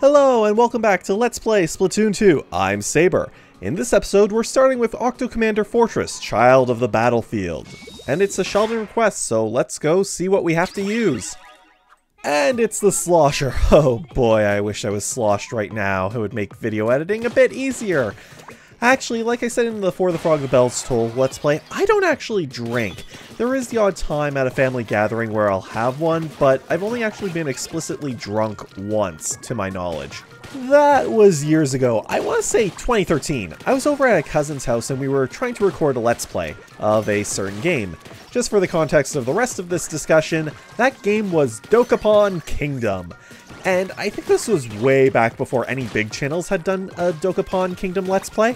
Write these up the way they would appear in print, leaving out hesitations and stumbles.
Hello and welcome back to Let's Play Splatoon 2. I'm Saber. In this episode, we're starting with Octo Commander Fortress, Child of the Battlefield. And it's a Sheldon request, so let's go see what we have to use. And it's the Slosher. Oh boy, I wish I was sloshed right now. It would make video editing a bit easier. Actually, like I said in the For the Frog the Bells Toll Let's Play, I don't actually drink. There is the odd time at a family gathering where I'll have one, but I've only actually been explicitly drunk once, to my knowledge. That was years ago. I want to say 2013. I was over at a cousin's house and we were trying to record a Let's Play of a certain game. Just for the context of the rest of this discussion, that game was Dokapon Kingdom. And I think this was way back before any big channels had done a Dokapon Kingdom Let's Play.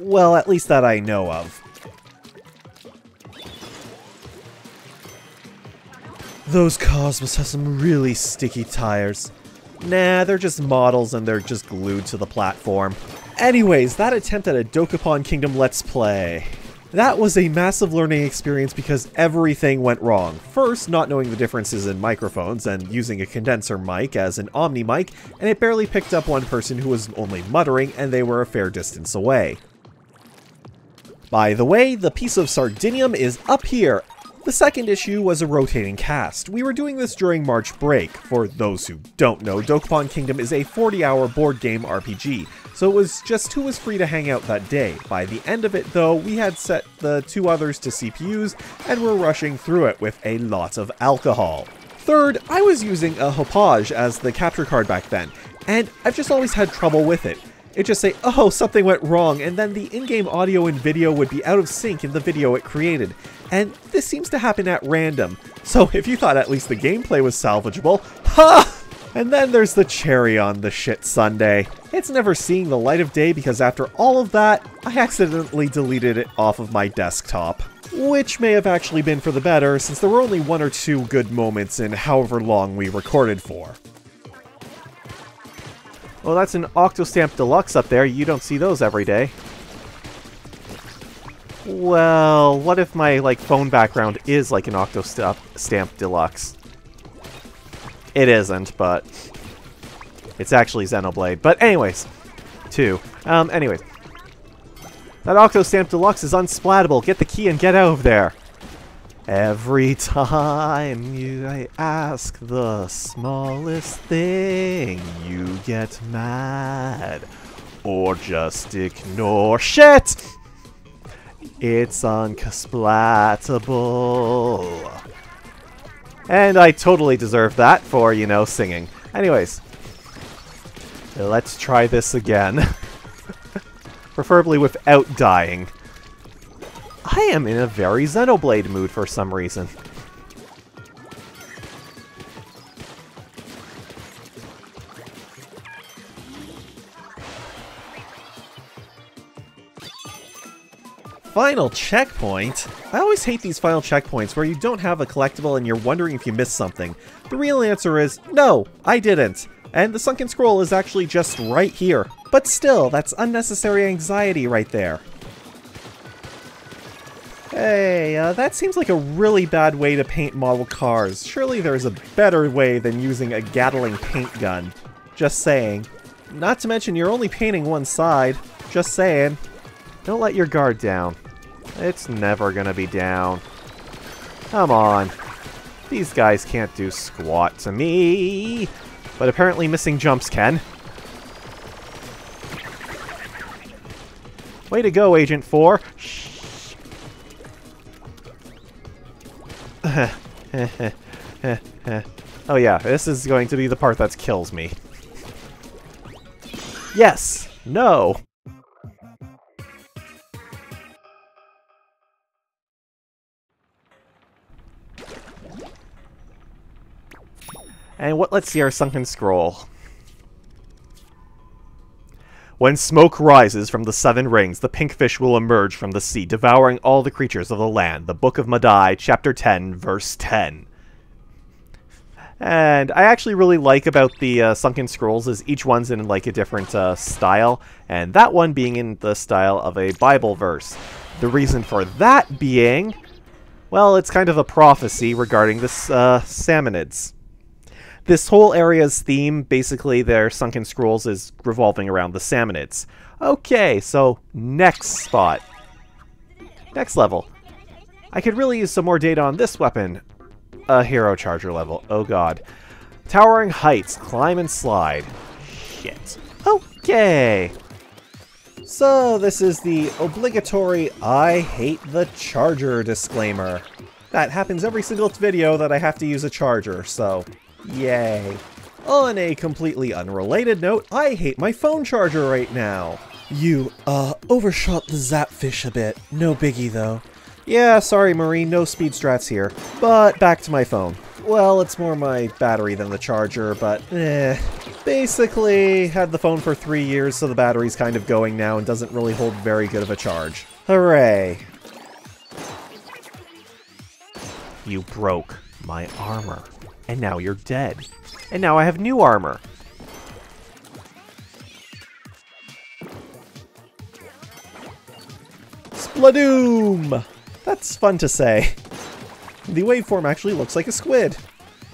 Well, at least that I know of. Those cars must have some really sticky tires. Nah, they're just models and they're just glued to the platform. Anyways, that attempt at a Dokapon Kingdom Let's Play. That was a massive learning experience because everything went wrong. First, not knowing the differences in microphones and using a condenser mic as an Omni mic, and it barely picked up one person who was only muttering and they were a fair distance away. By the way, the piece of Sardinium is up here. The second issue was a rotating cast. We were doing this during March break. For those who don't know, Dokapon Kingdom is a 40-hour board game RPG, so it was just who was free to hang out that day. By the end of it though, we had set the two others to CPUs and were rushing through it with a lot of alcohol. Third, I was using a Hopage as the capture card back then, and I've just always had trouble with it. It'd just say, oh, something went wrong, and then the in-game audio and video would be out of sync in the video it created. And this seems to happen at random. So if you thought at least the gameplay was salvageable, ha! And then there's the cherry on the shit sundae. It's never seeing the light of day because after all of that, I accidentally deleted it off of my desktop. Which may have actually been for the better, since there were only one or two good moments in however long we recorded for. Well, that's an Octostamp Deluxe up there. You don't see those every day. Well, what if my, phone background is like an Octostamp Deluxe? It isn't, but it's actually Xenoblade. But anyways, anyways. That Octostamp Deluxe is Unsplattable. Get the key and get out of there. Every time I ask the smallest thing, you get mad. Or just ignore shit! It's Unsplattable. And I totally deserve that for, singing. Anyways. Let's try this again. Preferably without dying. I am in a very Xenoblade mood for some reason. Final checkpoint? I always hate these final checkpoints where you don't have a collectible and you're wondering if you missed something. The real answer is, no, I didn't. And the Sunken Scroll is actually just right here. But still, that's unnecessary anxiety right there. Hey, that seems like a really bad way to paint model cars. Surely there's a better way than using a Gatling paint gun. Just saying. Not to mention you're only painting one side. Just saying. Don't let your guard down. It's never gonna be down. Come on. These guys can't do squat to me. But apparently missing jumps can. Way to go, Agent 4. Shh. Oh yeah, this is going to be the part that kills me. Yes! No! And let's see our Sunken Scroll. When smoke rises from the 7 rings, the pink fish will emerge from the sea, devouring all the creatures of the land. The Book of Madai, Chapter 10, Verse 10. And I actually really like about the Sunken Scrolls is each one's in a different style, and that one being in the style of a Bible verse. The reason for that being, well, it's kind of a prophecy regarding the Samanids. This whole area's theme, basically their Sunken Scrolls, is revolving around the Salmonids. Okay, so next spot. Next level. I could really use some more data on this weapon. A hero charger level. Oh god. Towering heights. Climb and slide. Shit. Okay. So this is the obligatory I hate the charger disclaimer. That happens every single video that I have to use a charger, so yay. On a completely unrelated note, I hate my phone charger right now. You, overshot the Zapfish a bit. No biggie, though. Yeah, sorry, Marie, no speed strats here. But back to my phone. Well, it's more my battery than the charger, but Basically, had the phone for 3 years, so the battery's kind of going now and doesn't really hold very good of a charge. Hooray. You broke my armor. And now you're dead. And now I have new armor. Splatoon! That's fun to say. The waveform actually looks like a squid.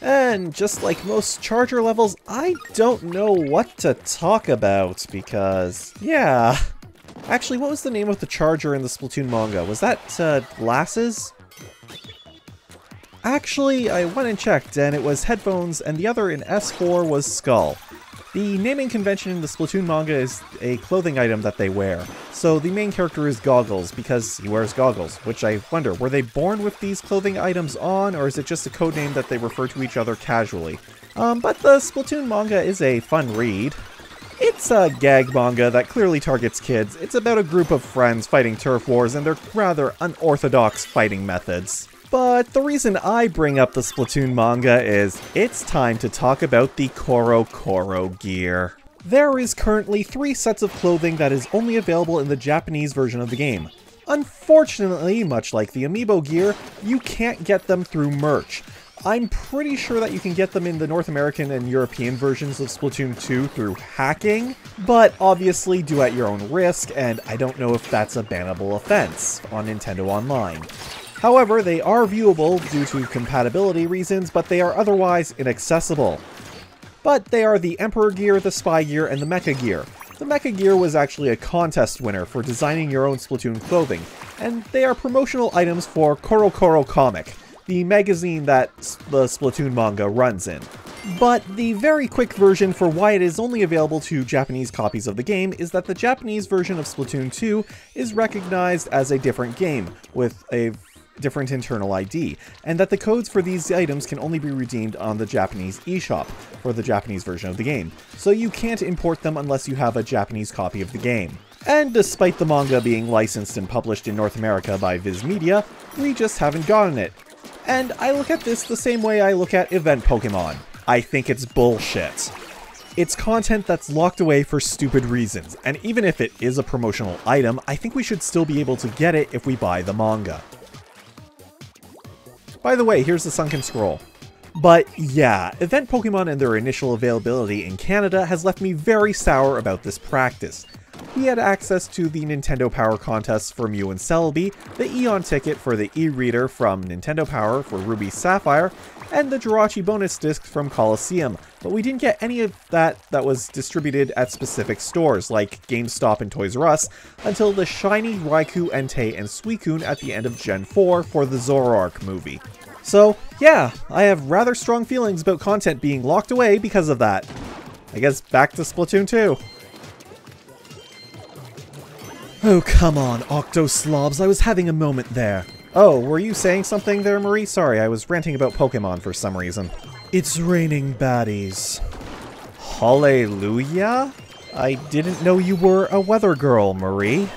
And just like most charger levels, I don't know what to talk about because, yeah. Actually, what was the name of the charger in the Splatoon manga? Was that, glasses? Actually, I went and checked, and it was headphones, and the other in S4 was skull. The naming convention in the Splatoon manga is a clothing item that they wear. So the main character is Goggles, because he wears goggles, which I wonder, were they born with these clothing items on, or is it just a codename that they refer to each other casually? But the Splatoon manga is a fun read. It's a gag manga that clearly targets kids. It's about a group of friends fighting turf wars and their rather unorthodox fighting methods. But the reason I bring up the Splatoon manga is it's time to talk about the Koro Koro gear. There is currently 3 sets of clothing that is only available in the Japanese version of the game. Unfortunately, much like the Amiibo gear, you can't get them through merch. I'm pretty sure that you can get them in the North American and European versions of Splatoon 2 through hacking, but obviously do at your own risk, and I don't know if that's a bannable offense on Nintendo Online. However, they are viewable due to compatibility reasons, but they are otherwise inaccessible. But they are the Emperor gear, the Spy gear, and the Mecha gear. The Mecha gear was actually a contest winner for designing your own Splatoon clothing, and they are promotional items for Koro Koro Comic, the magazine that the Splatoon manga runs in. But the very quick version for why it is only available to Japanese copies of the game is that the Japanese version of Splatoon 2 is recognized as a different game, with a different internal ID, and that the codes for these items can only be redeemed on the Japanese eShop for the Japanese version of the game, so you can't import them unless you have a Japanese copy of the game. And despite the manga being licensed and published in North America by Viz Media, we just haven't gotten it. And I look at this the same way I look at event Pokemon. I think it's bullshit. It's content that's locked away for stupid reasons, and even if it is a promotional item, I think we should still be able to get it if we buy the manga. By the way, here's the Sunken Scroll. But yeah, event Pokemon and their initial availability in Canada has left me very sour about this practice. We had access to the Nintendo Power contests for Mew and Celebi, the Eon ticket for the e-reader from Nintendo Power for Ruby Sapphire, and the Jirachi bonus disc from Coliseum, but we didn't get any of that was distributed at specific stores like GameStop and Toys R Us until the shiny Raikou, Entei, and Suicune at the end of Gen 4 for the Zoroark movie. So yeah, I have rather strong feelings about content being locked away because of that. I guess back to Splatoon 2. Oh, come on, Octoslobs, I was having a moment there. Oh, were you saying something there, Marie? Sorry, I was ranting about Pokemon for some reason. It's raining baddies. Hallelujah? I didn't know you were a weather girl, Marie.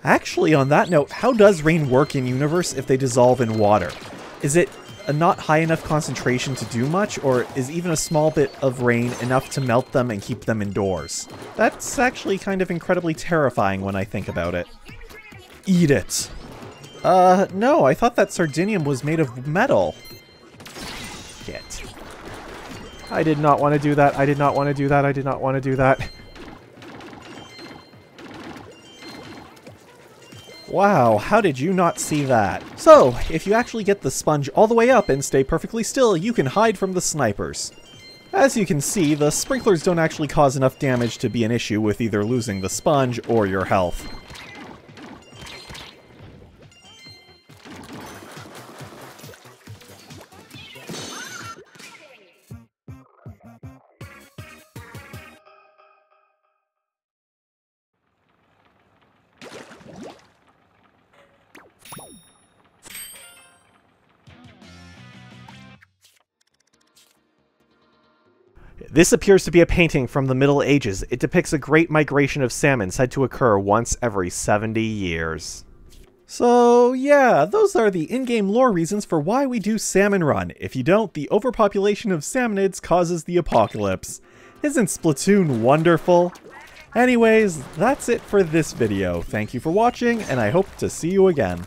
Actually, on that note, how does rain work in universe if they dissolve in water? Is it a not high enough concentration to do much, or is even a small bit of rain enough to melt them and keep them indoors? That's actually kind of incredibly terrifying when I think about it. Eat it. No, I thought that Sardinium was made of metal. Shit. I did not want to do that, I did not want to do that, I did not want to do that. Wow, how did you not see that? So, if you actually get the sponge all the way up and stay perfectly still, you can hide from the snipers. As you can see, the sprinklers don't actually cause enough damage to be an issue with either losing the sponge or your health. This appears to be a painting from the Middle Ages. It depicts a great migration of salmon said to occur once every 70 years. So yeah, those are the in-game lore reasons for why we do Salmon Run. If you don't, the overpopulation of salmonids causes the apocalypse. Isn't Splatoon wonderful? Anyways, that's it for this video. Thank you for watching, and I hope to see you again.